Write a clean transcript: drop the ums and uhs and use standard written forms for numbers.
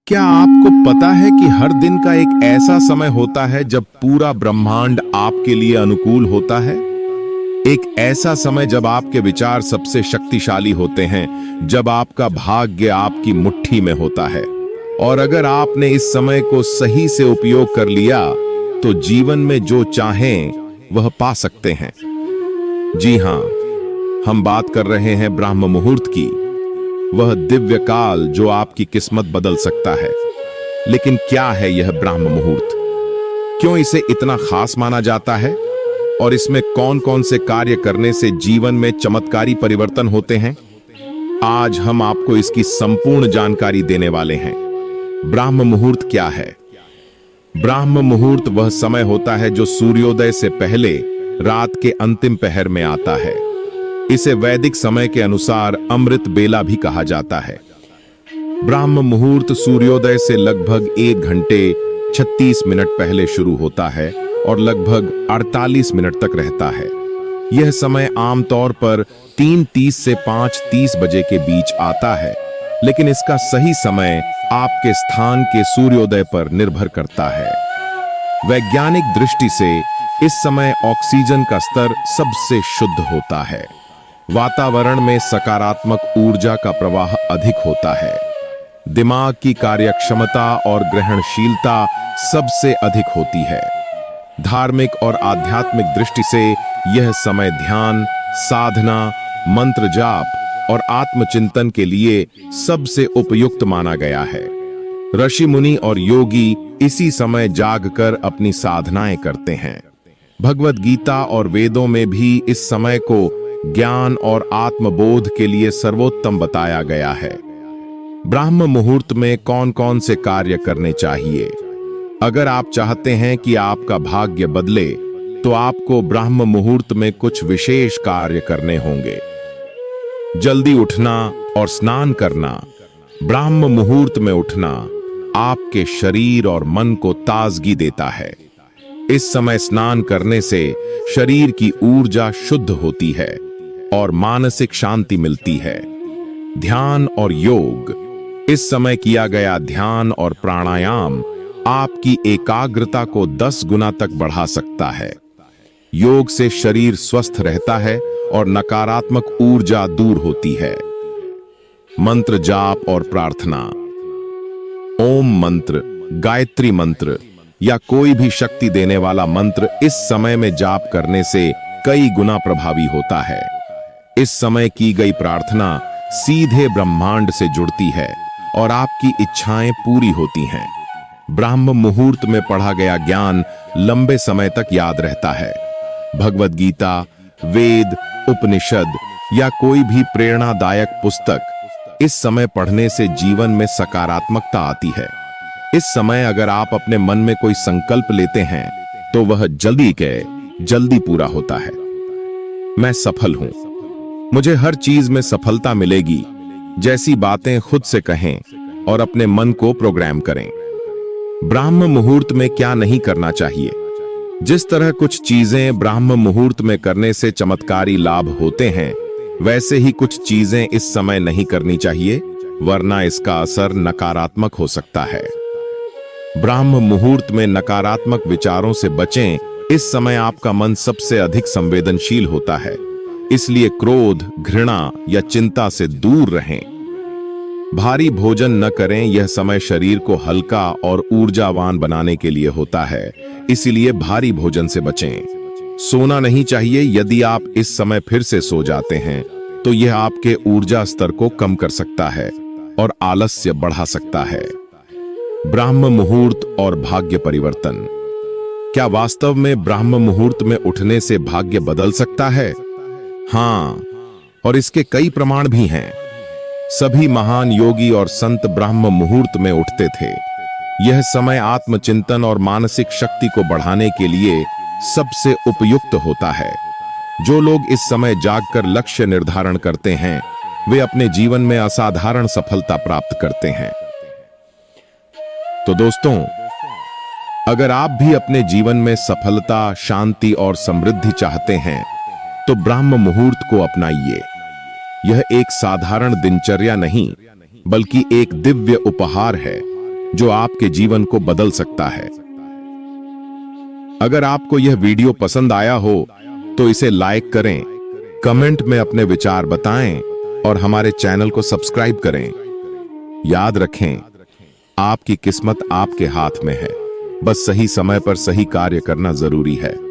क्या आपको पता है कि हर दिन का एक ऐसा समय होता है जब पूरा ब्रह्मांड आपके लिए अनुकूल होता है? एक ऐसा समय जब आपके विचार सबसे शक्तिशाली होते हैं, जब आपका भाग्य आपकी मुट्ठी में होता है। और अगर आपने इस समय को सही से उपयोग कर लिया, तो जीवन में जो चाहें वह पा सकते हैं। जी हां, हम बात कर रहे हैं ब्रह्म मुहूर्त की, वह दिव्य काल जो आपकी किस्मत बदल सकता है। लेकिन क्या है यह ब्रह्म मुहूर्त? क्यों इसे इतना खास माना जाता है? और इसमें कौन कौन से कार्य करने से जीवन में चमत्कारी परिवर्तन होते हैं? आज हम आपको इसकी संपूर्ण जानकारी देने वाले हैं। ब्रह्म मुहूर्त क्या है? ब्रह्म मुहूर्त वह समय होता है जो सूर्योदय से पहले रात के अंतिम पहर में आता है। इसे वैदिक समय के अनुसार अमृत बेला भी कहा जाता है। ब्रह्म मुहूर्त सूर्योदय से लगभग 1 घंटे 36 मिनट पहले शुरू होता है और लगभग 48 मिनट तक रहता है। यह समय आमतौर पर 3:30 से 5:30 बजे के बीच आता है, लेकिन इसका सही समय आपके स्थान के सूर्योदय पर निर्भर करता है। वैज्ञानिक दृष्टि से इस समय ऑक्सीजन का स्तर सबसे शुद्ध होता है। वातावरण में सकारात्मक ऊर्जा का प्रवाह अधिक होता है। दिमाग की कार्यक्षमता और ग्रहणशीलता सबसे अधिक होती है। धार्मिक और आध्यात्मिक दृष्टि से यह समय ध्यान, साधना, मंत्र जाप और आत्मचिंतन के लिए सबसे उपयुक्त माना गया है। ऋषि मुनि और योगी इसी समय जागकर अपनी साधनाएं करते हैं। भगवद गीता और वेदों में भी इस समय को ज्ञान और आत्मबोध के लिए सर्वोत्तम बताया गया है। ब्रह्म मुहूर्त में कौन कौन से कार्य करने चाहिए? अगर आप चाहते हैं कि आपका भाग्य बदले, तो आपको ब्रह्म मुहूर्त में कुछ विशेष कार्य करने होंगे। जल्दी उठना और स्नान करना। ब्रह्म मुहूर्त में उठना आपके शरीर और मन को ताजगी देता है। इस समय स्नान करने से शरीर की ऊर्जा शुद्ध होती है और मानसिक शांति मिलती है। ध्यान और योग। इस समय किया गया ध्यान और प्राणायाम आपकी एकाग्रता को 10 गुना तक बढ़ा सकता है। योग से शरीर स्वस्थ रहता है और नकारात्मक ऊर्जा दूर होती है। मंत्र जाप और प्रार्थना। ओम मंत्र, गायत्री मंत्र या कोई भी शक्ति देने वाला मंत्र इस समय में जाप करने से कई गुना प्रभावी होता है। इस समय की गई प्रार्थना सीधे ब्रह्मांड से जुड़ती है और आपकी इच्छाएं पूरी होती हैं। ब्रह्म मुहूर्त में पढ़ा गया ज्ञान लंबे समय तक याद रहता है। भगवद गीता, वेद, उपनिषद या कोई भी प्रेरणादायक पुस्तक इस समय पढ़ने से जीवन में सकारात्मकता आती है। इस समय अगर आप अपने मन में कोई संकल्प लेते हैं, तो वह जल्दी पूरा होता है। मैं सफल हूं, मुझे हर चीज में सफलता मिलेगी जैसी बातें खुद से कहें और अपने मन को प्रोग्राम करें। ब्रह्म मुहूर्त में क्या नहीं करना चाहिए? जिस तरह कुछ चीजें ब्रह्म मुहूर्त में करने से चमत्कारी लाभ होते हैं, वैसे ही कुछ चीजें इस समय नहीं करनी चाहिए, वरना इसका असर नकारात्मक हो सकता है। ब्रह्म मुहूर्त में नकारात्मक विचारों से बचें। इस समय आपका मन सबसे अधिक संवेदनशील होता है, इसलिए क्रोध, घृणा या चिंता से दूर रहें। भारी भोजन न करें, यह समय शरीर को हल्का और ऊर्जावान बनाने के लिए होता है, इसलिए भारी भोजन से बचें। सोना नहीं चाहिए। यदि आप इस समय फिर से सो जाते हैं, तो यह आपके ऊर्जा स्तर को कम कर सकता है और आलस्य बढ़ा सकता है। ब्रह्म मुहूर्त और भाग्य परिवर्तन। क्या वास्तव में ब्रह्म मुहूर्त में उठने से भाग्य बदल सकता है? हाँ, और इसके कई प्रमाण भी हैं। सभी महान योगी और संत ब्रह्म मुहूर्त में उठते थे। यह समय आत्मचिंतन और मानसिक शक्ति को बढ़ाने के लिए सबसे उपयुक्त होता है। जो लोग इस समय जागकर लक्ष्य निर्धारण करते हैं, वे अपने जीवन में असाधारण सफलता प्राप्त करते हैं। तो दोस्तों, अगर आप भी अपने जीवन में सफलता, शांति और समृद्धि चाहते हैं, तो ब्रह्म मुहूर्त को अपनाइए। यह एक साधारण दिनचर्या नहीं, बल्कि एक दिव्य उपहार है। जो आपके जीवन को बदल सकता है। अगर आपको यह वीडियो पसंद आया हो तो इसे लाइक करें, कमेंट में अपने विचार बताएं और हमारे चैनल को सब्सक्राइब करें। याद रखें, आपकी किस्मत आपके हाथ में है, बस सही समय पर सही कार्य करना जरूरी है।